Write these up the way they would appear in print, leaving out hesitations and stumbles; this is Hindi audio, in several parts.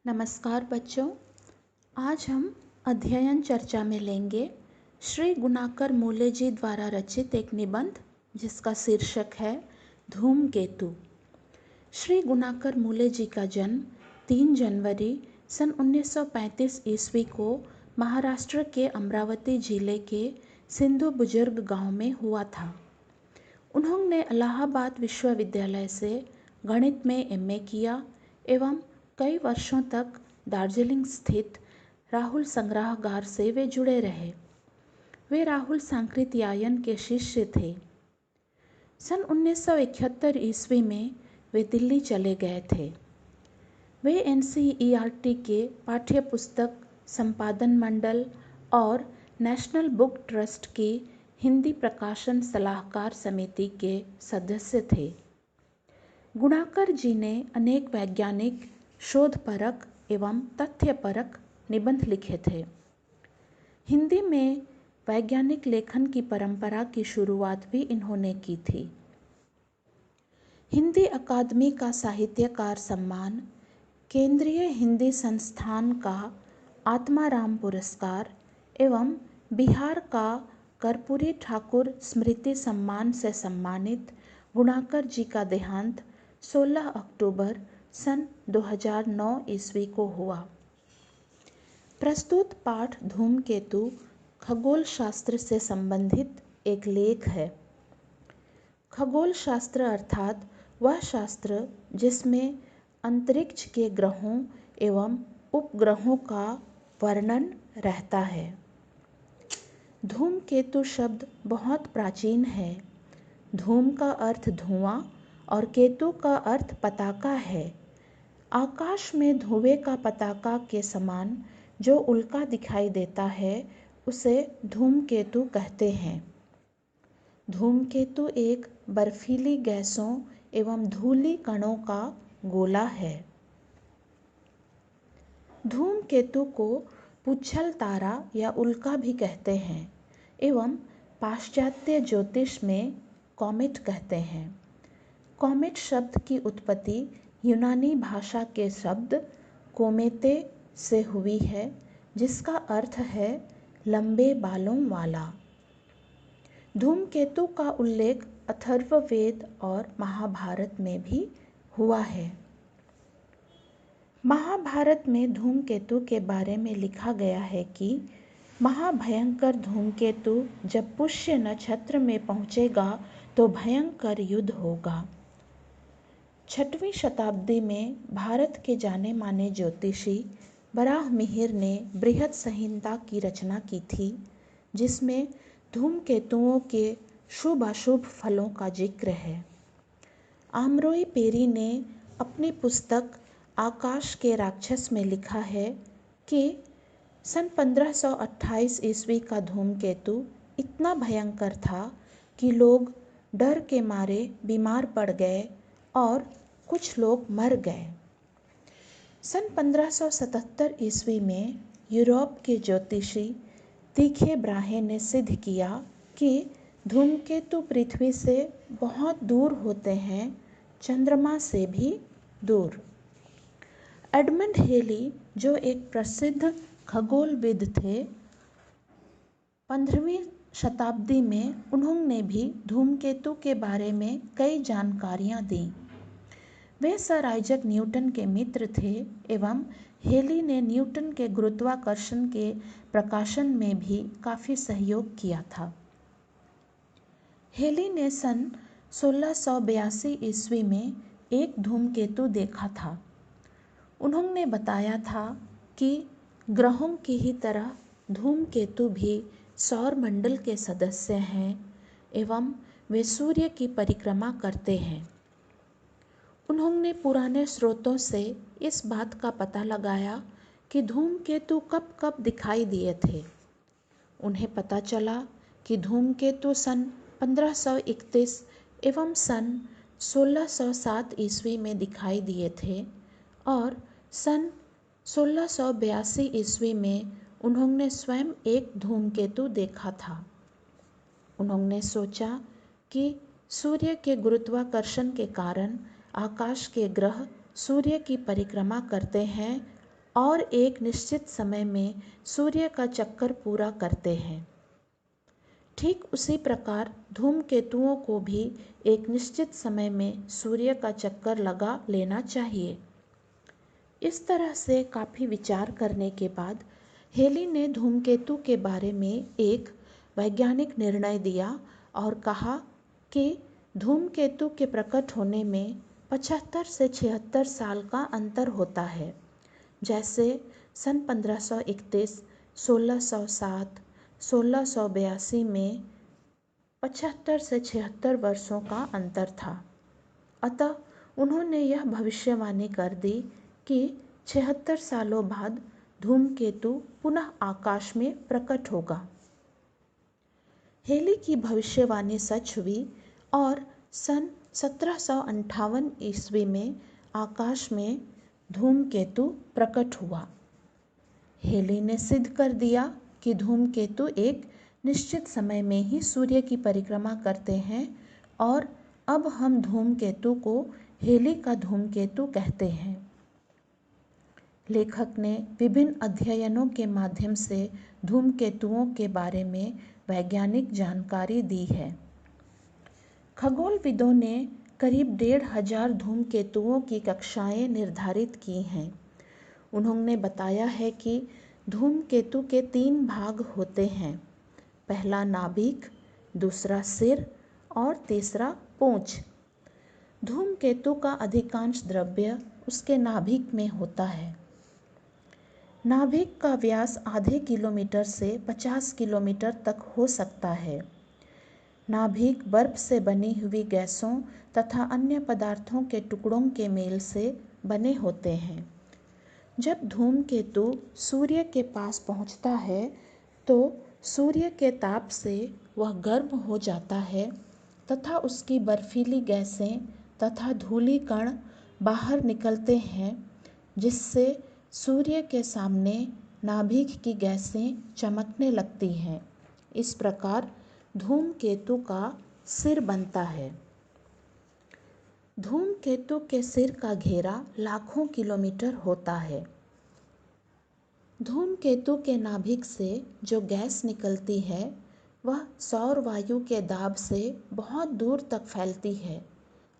नमस्कार बच्चों। आज हम अध्ययन चर्चा में लेंगे श्री गुणाकर मूले जी द्वारा रचित एक निबंध जिसका शीर्षक है धूमकेतु। श्री गुणाकर मूले जी का जन्म 3 जनवरी सन 1935 ईस्वी को महाराष्ट्र के अमरावती जिले के सिंधु बुजुर्ग गांव में हुआ था। उन्होंने इलाहाबाद विश्वविद्यालय से गणित में एमए किया एवं कई वर्षों तक दार्जिलिंग स्थित राहुल संग्रहागार से वे जुड़े रहे। वे राहुल सांकृत्यायन के शिष्य थे। सन 1971 ईस्वी में वे दिल्ली चले गए थे। वे एनसीईआरटी के पाठ्य पुस्तक संपादन मंडल और नेशनल बुक ट्रस्ट की हिंदी प्रकाशन सलाहकार समिति के सदस्य थे। गुणाकर जी ने अनेक वैज्ञानिक शोधपरक एवं तथ्यपरक निबंध लिखे थे। हिंदी में वैज्ञानिक लेखन की परंपरा की शुरुआत भी इन्होंने की थी। हिंदी अकादमी का साहित्यकार सम्मान, केंद्रीय हिंदी संस्थान का आत्माराम पुरस्कार एवं बिहार का कर्पूरी ठाकुर स्मृति सम्मान से सम्मानित गुणाकर जी का देहांत 16 अक्टूबर सन 2009 ईस्वी को हुआ। प्रस्तुत पाठ धूमकेतु खगोल शास्त्र से संबंधित एक लेख है। खगोल शास्त्र अर्थात वह शास्त्र जिसमें अंतरिक्ष के ग्रहों एवं उपग्रहों का वर्णन रहता है। धूमकेतु शब्द बहुत प्राचीन है। धूम का अर्थ धुआं और केतु का अर्थ पताका है। आकाश में धुएं का पताका के समान जो उल्का दिखाई देता है उसे धूमकेतु कहते हैं। धूमकेतु एक बर्फीली गैसों एवं धूली कणों का गोला है। धूमकेतु को पुच्छल तारा या उल्का भी कहते हैं एवं पाश्चात्य ज्योतिष में कॉमेट कहते हैं। कॉमेट शब्द की उत्पत्ति यूनानी भाषा के शब्द कोमेते से हुई है जिसका अर्थ है लंबे बालों वाला। धूमकेतु का उल्लेख अथर्ववेद और महाभारत में भी हुआ है। महाभारत में धूमकेतु के बारे में लिखा गया है कि महाभयंकर धूमकेतु जब पुष्य नक्षत्र में पहुंचेगा तो भयंकर युद्ध होगा। 6वीं शताब्दी में भारत के जाने माने ज्योतिषी वराहमिहिर ने बृहत संहिता की रचना की थी जिसमें धूमकेतुओं के शुभ अशुभ फलों का जिक्र है। आमरोई पेरी ने अपनी पुस्तक आकाश के राक्षस में लिखा है कि सन 1528 ईस्वी का धूमकेतु इतना भयंकर था कि लोग डर के मारे बीमार पड़ गए और कुछ लोग मर गए। सन 1577 ईस्वी में यूरोप के ज्योतिषी तीखे ब्राहे ने सिद्ध किया कि धूमकेतु पृथ्वी से बहुत दूर होते हैं, चंद्रमा से भी दूर। एडमंड हेली जो एक प्रसिद्ध खगोलविद थे, 15वीं शताब्दी में उन्होंने भी धूमकेतु के बारे में कई जानकारियां दी। वे सर आइजैक न्यूटन के मित्र थे एवं हेली ने न्यूटन के गुरुत्वाकर्षण के प्रकाशन में भी काफ़ी सहयोग किया था। हेली ने सन 1682 ईस्वी में एक धूमकेतु देखा था। उन्होंने बताया था कि ग्रहों की ही तरह धूमकेतु भी सौर मंडल के सदस्य हैं एवं वे सूर्य की परिक्रमा करते हैं। उन्होंने पुराने स्रोतों से इस बात का पता लगाया कि धूमकेतु कब कब दिखाई दिए थे। उन्हें पता चला कि धूमकेतु सन 1531 एवं सन 1607 ईस्वी में दिखाई दिए थे और सन 1682 ईस्वी में उन्होंने स्वयं एक धूमकेतु देखा था। उन्होंने सोचा कि सूर्य के गुरुत्वाकर्षण के कारण आकाश के ग्रह सूर्य की परिक्रमा करते हैं और एक निश्चित समय में सूर्य का चक्कर पूरा करते हैं। ठीक उसी प्रकार धूमकेतुओं को भी एक निश्चित समय में सूर्य का चक्कर लगा लेना चाहिए। इस तरह से काफ़ी विचार करने के बाद हेली ने धूमकेतु के बारे में एक वैज्ञानिक निर्णय दिया और कहा कि धूमकेतु के प्रकट होने में 75 से 76 साल का अंतर होता है। जैसे सन 1531, 1607, 1682 में 75 से 76 वर्षों का अंतर था। अतः उन्होंने यह भविष्यवाणी कर दी कि 76 सालों बाद धूमकेतु पुनः आकाश में प्रकट होगा। हेली की भविष्यवाणी सच हुई और सन 1758 ईस्वी में आकाश में धूमकेतु प्रकट हुआ। हेली ने सिद्ध कर दिया कि धूमकेतु एक निश्चित समय में ही सूर्य की परिक्रमा करते हैं और अब हम धूमकेतु को हेली का धूमकेतु कहते हैं। लेखक ने विभिन्न अध्ययनों के माध्यम से धूमकेतुओं के बारे में वैज्ञानिक जानकारी दी है। खगोलविदों ने करीब 1500 धूमकेतुओं की कक्षाएं निर्धारित की हैं। उन्होंने बताया है कि धूमकेतु के 3 भाग होते हैं। पहला नाभिक, दूसरा सिर और तीसरा पूंछ। धूमकेतु का अधिकांश द्रव्य उसके नाभिक में होता है। नाभिक का व्यास आधे किलोमीटर से 50 किलोमीटर तक हो सकता है। नाभिक बर्फ से बनी हुई गैसों तथा अन्य पदार्थों के टुकड़ों के मेल से बने होते हैं। जब धूमकेतु सूर्य के पास पहुंचता है तो सूर्य के ताप से वह गर्म हो जाता है तथा उसकी बर्फीली गैसें तथा धूलि कण बाहर निकलते हैं, जिससे सूर्य के सामने नाभिक की गैसें चमकने लगती हैं। इस प्रकार धूमकेतु का सिर बनता है। धूमकेतु के सिर का घेरा लाखों किलोमीटर होता है। धूमकेतु के नाभिक से जो गैस निकलती है वह सौर वायु के दाब से बहुत दूर तक फैलती है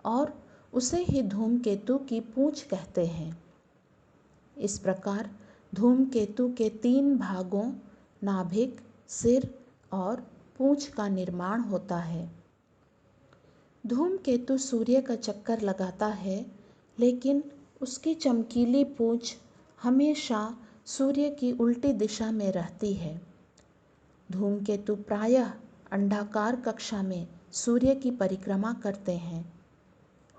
और उसे ही धूमकेतु की पूंछ कहते हैं। इस प्रकार धूमकेतु के 3 भागों नाभिक, सिर और पूंछ का निर्माण होता है। धूमकेतु सूर्य का चक्कर लगाता है, लेकिन उसकी चमकीली पूंछ हमेशा सूर्य की उल्टी दिशा में रहती है। धूमकेतु प्रायः अंडाकार कक्षा में सूर्य की परिक्रमा करते हैं।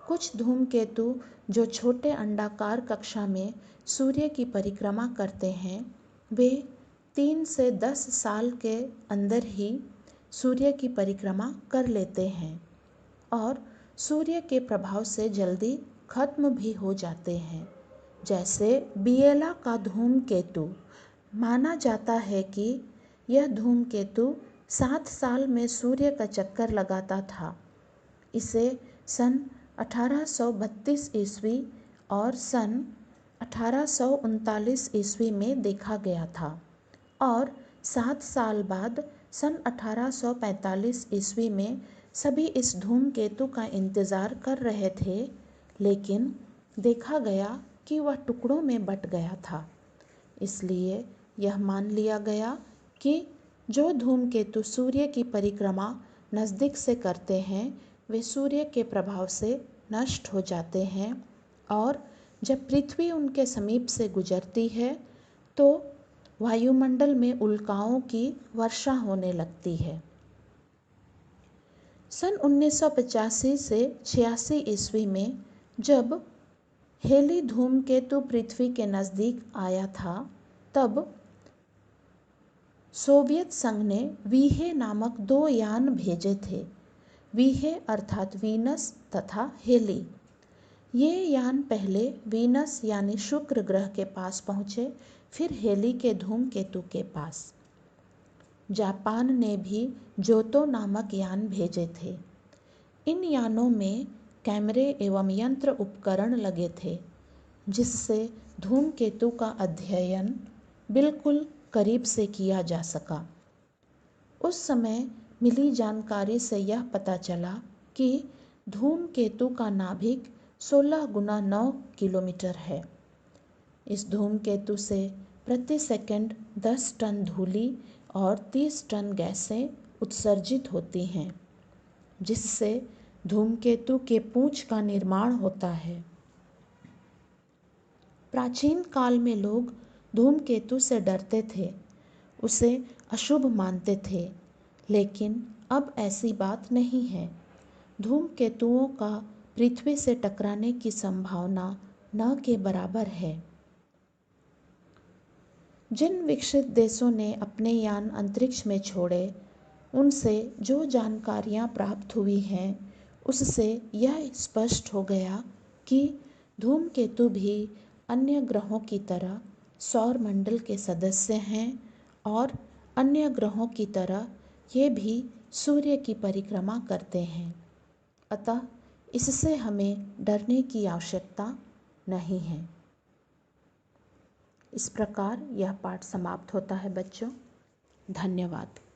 कुछ धूमकेतु जो छोटे अंडाकार कक्षा में सूर्य की परिक्रमा करते हैं, वे 3 से 10 साल के अंदर ही सूर्य की परिक्रमा कर लेते हैं और सूर्य के प्रभाव से जल्दी खत्म भी हो जाते हैं। जैसे बिएला का धूमकेतु। माना जाता है कि यह धूमकेतु 7 साल में सूर्य का चक्कर लगाता था। इसे सन 1832 ईस्वी और सन 1839 ईस्वी में देखा गया था और 7 साल बाद सन 1845 ईस्वी में सभी इस धूमकेतु का इंतज़ार कर रहे थे, लेकिन देखा गया कि वह टुकड़ों में बट गया था। इसलिए यह मान लिया गया कि जो धूमकेतु सूर्य की परिक्रमा नज़दीक से करते हैं वे सूर्य के प्रभाव से नष्ट हो जाते हैं और जब पृथ्वी उनके समीप से गुजरती है तो वायुमंडल में उल्काओं की वर्षा होने लगती है। सन 1985 से 86 ईस्वी में जब हेली धूमकेतु पृथ्वी के नज़दीक आया था, तब सोवियत संघ ने वीहे नामक 2 यान भेजे थे। वीहे अर्थात वीनस तथा हेली। ये यान पहले वीनस यानी शुक्र ग्रह के पास पहुँचे, फिर हेली के धूमकेतु के पास। जापान ने भी जोतो नामक यान भेजे थे। इन यानों में कैमरे एवं यंत्र उपकरण लगे थे, जिससे धूमकेतु का अध्ययन बिल्कुल करीब से किया जा सका। उस समय मिली जानकारी से यह पता चला कि धूमकेतु का नाभिक 16 गुना 9 किलोमीटर है। इस धूमकेतु से प्रति सेकंड 10 टन धूलि और 30 टन गैसें उत्सर्जित होती हैं, जिससे धूमकेतु के पूंछ का निर्माण होता है। प्राचीन काल में लोग धूमकेतु से डरते थे, उसे अशुभ मानते थे, लेकिन अब ऐसी बात नहीं है। धूमकेतुओं का पृथ्वी से टकराने की संभावना न के बराबर है। जिन विकसित देशों ने अपने यान अंतरिक्ष में छोड़े, उनसे जो जानकारियां प्राप्त हुई हैं, उससे यह स्पष्ट हो गया कि धूमकेतु भी अन्य ग्रहों की तरह सौर मंडल के सदस्य हैं और अन्य ग्रहों की तरह ये भी सूर्य की परिक्रमा करते हैं। अतः इससे हमें डरने की आवश्यकता नहीं है। इस प्रकार यह पाठ समाप्त होता है बच्चों। धन्यवाद।